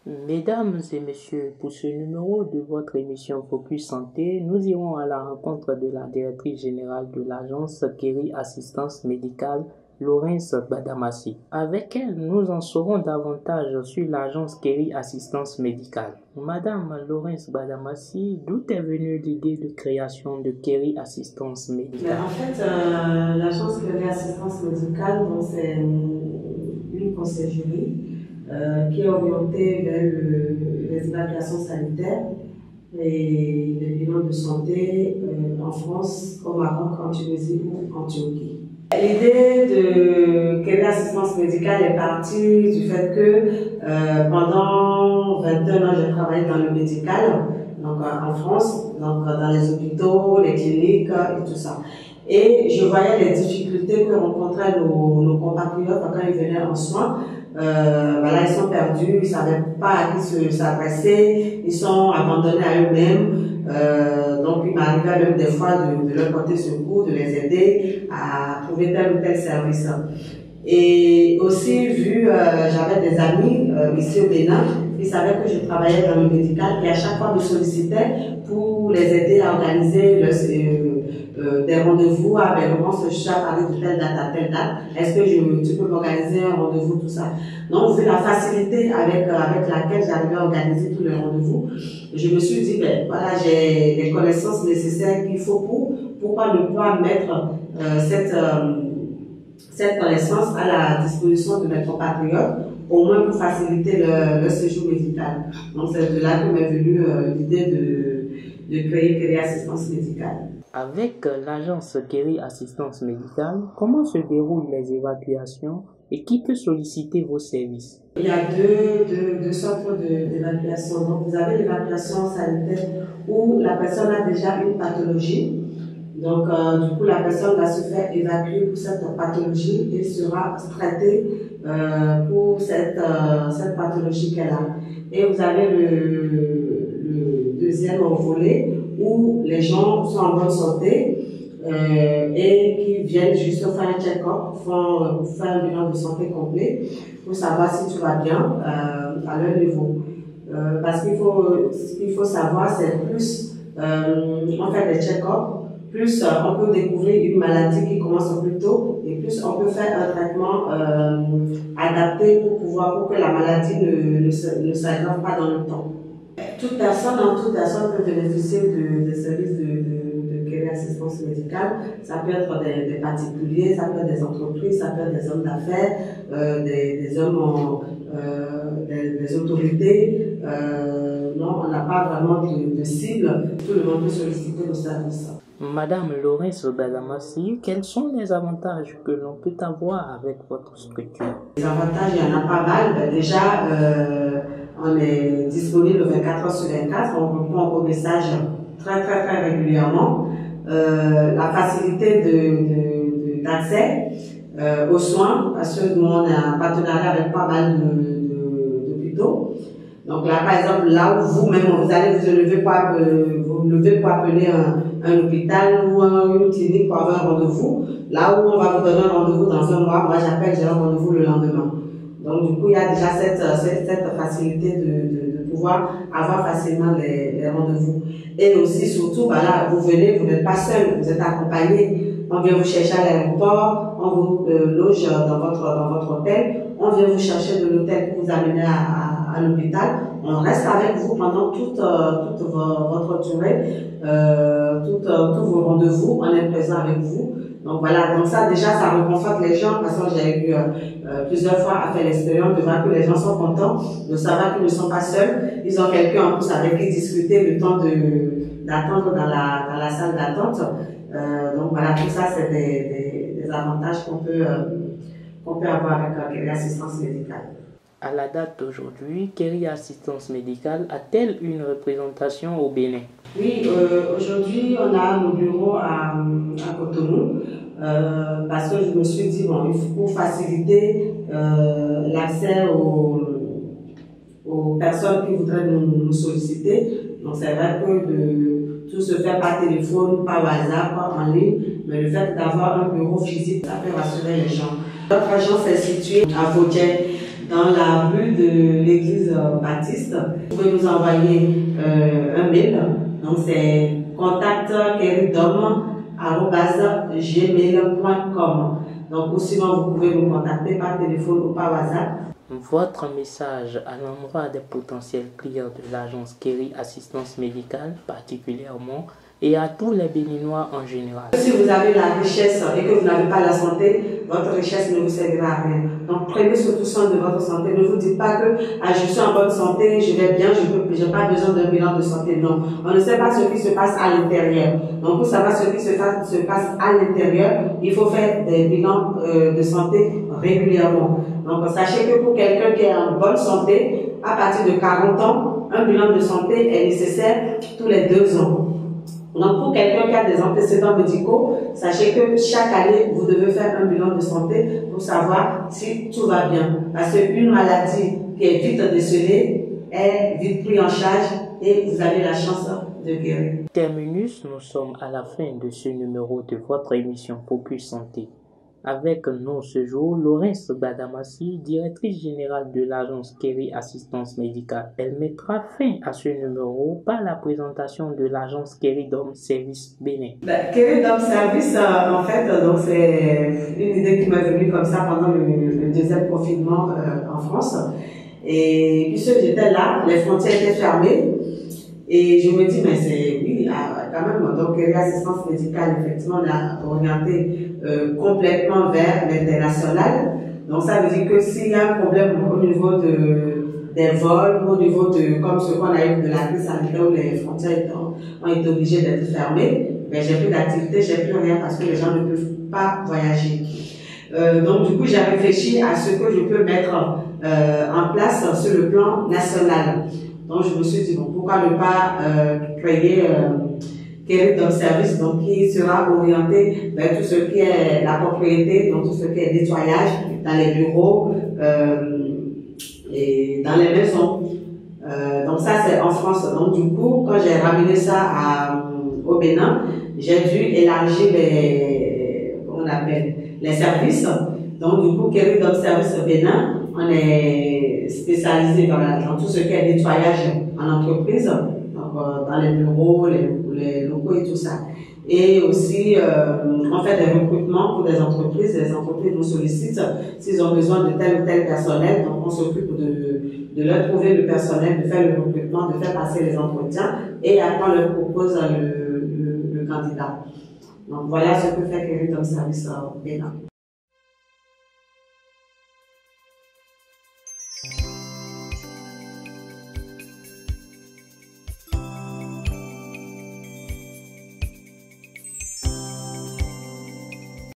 Mesdames et messieurs, pour ce numéro de votre émission Focus Santé, nous irons à la rencontre de la directrice générale de l'agence Kerry Assistance Médicale, Laurence Gbadamassi. Avec elle, nous en saurons davantage sur l'agence Kerry Assistance Médicale. Madame Laurence Gbadamassi, d'où est venue l'idée de création de Kerry Assistance Médicale? En fait, l'agence Kerry Assistance Médicale, c'est une conciergerie qui est orientée vers les évaluations sanitaires et les bilans de santé en France, au Maroc, en Tunisie ou en Turquie. L'idée de Kerry Assistance Médicale est partie du fait que pendant 21 ans, j'ai travaillé dans le médical, donc en France, donc dans les hôpitaux, les cliniques et tout ça. Et je voyais les difficultés que rencontraient nos compatriotes quand ils venaient en soins. Voilà, ils sont perdus, ils ne savaient pas à qui s'adresser, ils sont abandonnés à eux-mêmes. Donc il m'arrivait même des fois de leur porter secours, de les aider à trouver tel ou tel service. Et aussi, j'avais des amis ici au Bénin, ils savaient que je travaillais dans le médical et à chaque fois me sollicitaient pour les aider à organiser des rendez-vous. Ah ben, comment je suis à parler de telle date à telle date, est-ce que tu peux m'organiser un rendez-vous, tout ça. Donc, vu la facilité avec laquelle j'arrivais à organiser tous les rendez-vous, je me suis dit, ben voilà, j'ai les connaissances nécessaires qu'il faut pourquoi ne pas mettre cette connaissance à la disposition de mes compatriotes, au moins pour faciliter le séjour médical. Donc, c'est de là que m'est venue l'idée de créer Kerry Assistance Médicale. Avec l'agence Kerry Assistance Médicale, comment se déroulent les évacuations et qui peut solliciter vos services? Il y a deux sortes d'évacuation. Donc, vous avez l'évacuation sanitaire où la personne a déjà une pathologie. Donc, du coup, la personne va se faire évacuer pour cette pathologie et sera traitée pour cette pathologie qu'elle a. Et vous avez le deuxième volet où les gens sont en bonne santé et qui viennent juste faire un check-up, faire un bilan de santé complet pour savoir si tout va bien à leur niveau. Parce qu'il faut savoir, c'est plus on fait des check-ups, plus on peut découvrir une maladie qui commence plus tôt et plus on peut faire un traitement adapté pour que la maladie ne s'aggrave pas dans le temps. Toute personne peut bénéficier des services de Kerry Assistance Médicale. Ça peut être des particuliers, ça peut être des entreprises, ça peut être des hommes d'affaires, des hommes, des autorités. Non, on n'a pas vraiment de cible. Tout le monde peut solliciter nos services. Madame Laurence Gbadamassi, quels sont les avantages que l'on peut avoir avec votre structure? Les avantages, il y en a pas mal. Déjà, on est disponible 24 heures sur 24, on répond aux messages très régulièrement. La facilité d'accès aux soins, parce que nous on a un partenariat avec pas mal d'hôpitaux. Donc là, par exemple, là où vous-même, vous allez vous lever pour appeler un hôpital ou une clinique pour avoir un rendez-vous. Là où on va vous donner un rendez-vous dans un mois, moi j'appelle, j'ai un rendez-vous le lendemain. Donc du coup, il y a déjà cette facilité de pouvoir avoir facilement les rendez-vous. Et aussi, surtout, là, vous venez, vous n'êtes pas seul, vous êtes accompagné. On vient vous chercher à l'aéroport, on vous loge dans votre hôtel, on vient vous chercher de l'hôtel pour vous amener à l'hôpital. On reste avec vous pendant toute votre durée, tous vos rendez-vous, on est présent avec vous. Donc voilà, donc ça déjà, ça réconforte les gens, parce que j'ai eu plusieurs fois à faire l'expérience de voir que les gens sont contents, de savoir qu'ils ne sont pas seuls, ils ont quelqu'un en plus avec qui discuter le temps d'attendre dans la salle d'attente. Donc voilà, tout ça c'est des avantages qu'on peut avoir avec Kerry Assistance Médicale. À la date d'aujourd'hui, Kerry Assistance Médicale a-t-elle une représentation au Bénin? Oui, aujourd'hui on a nos bureaux à Cotonou, parce que je me suis dit, bon, il faut faciliter l'accès aux personnes qui voudraient nous solliciter. Donc c'est vrai que tout se fait par téléphone, par WhatsApp, par en ligne, mais le fait d'avoir un bureau physique, ça peut rassurer les gens. Notre agence est située à Vaudien. dans la rue de l'église baptiste. Vous pouvez nous envoyer un mail. Donc c'est contactkeridom@gmail.com. Donc ou sinon vous pouvez nous contacter par téléphone ou par WhatsApp. Votre message à l'endroit des potentiels clients de l'agence Kerry Assistance Médicale particulièrement et à tous les Béninois en général. Si vous avez la richesse et que vous n'avez pas la santé, votre richesse ne vous servira à rien. Donc prenez surtout soin de votre santé. Ne vous dites pas que je suis en bonne santé, je vais bien, je n'ai pas besoin d'un bilan de santé. Non, on ne sait pas ce qui se passe à l'intérieur. Donc pour savoir ce qui se passe à l'intérieur, il faut faire des bilans de santé régulièrement. Donc sachez que pour quelqu'un qui est en bonne santé, à partir de 40 ans, un bilan de santé est nécessaire tous les 2 ans. Donc, pour quelqu'un qui a des antécédents médicaux, sachez que chaque année, vous devez faire un bilan de santé pour savoir si tout va bien. Parce qu'une maladie qui est vite décelée est vite prise en charge et vous avez la chance de guérir. Terminus, nous sommes à la fin de ce numéro de votre émission Focus Santé. Avec nous ce jour, Laurence Gbadamassi, directrice générale de l'agence Kerry Assistance Médicale. Elle mettra fin à ce numéro par la présentation de l'agence Kerry Dom Service Bénin. Kerry Dom Service, en fait, donc c'est une idée qui m'est venue comme ça pendant le deuxième confinement en France. Et puisque j'étais là, les frontières étaient fermées. Et je me dis, mais c'est, oui, quand même, donc Kerry Assistance Médicale, effectivement, on a orienté complètement vers l'international. Donc ça veut dire que s'il y a un problème au niveau des vols, au niveau de, comme ce qu'on a eu de la crise sanitaire où les frontières ont été obligées d'être fermées, ben, j'ai plus d'activité, j'ai plus rien parce que les gens ne peuvent pas voyager. Donc du coup, j'ai réfléchi à ce que je peux mettre en place sur le plan national. Donc je me suis dit, bon, pourquoi ne pas créer Kerry Dom Service, donc qui sera orienté vers tout ce qui est la propriété, donc tout ce qui est nettoyage dans les bureaux et dans les maisons. Donc ça c'est en France. Donc du coup, quand j'ai ramené ça au Bénin, j'ai dû élargir les services. Donc du coup, Kerry Dom Service au Bénin, on est spécialisé dans tout ce qui est nettoyage en entreprise, donc dans les bureaux, les locaux et tout ça. Et aussi, on fait des recrutements pour des entreprises. Les entreprises nous sollicitent s'ils ont besoin de tel ou tel personnel. Donc, on s'occupe de leur trouver le personnel, de faire le recrutement, de faire passer les entretiens et après on leur propose le candidat. Donc, voilà ce que fait Kerry Dom Service au Bénin.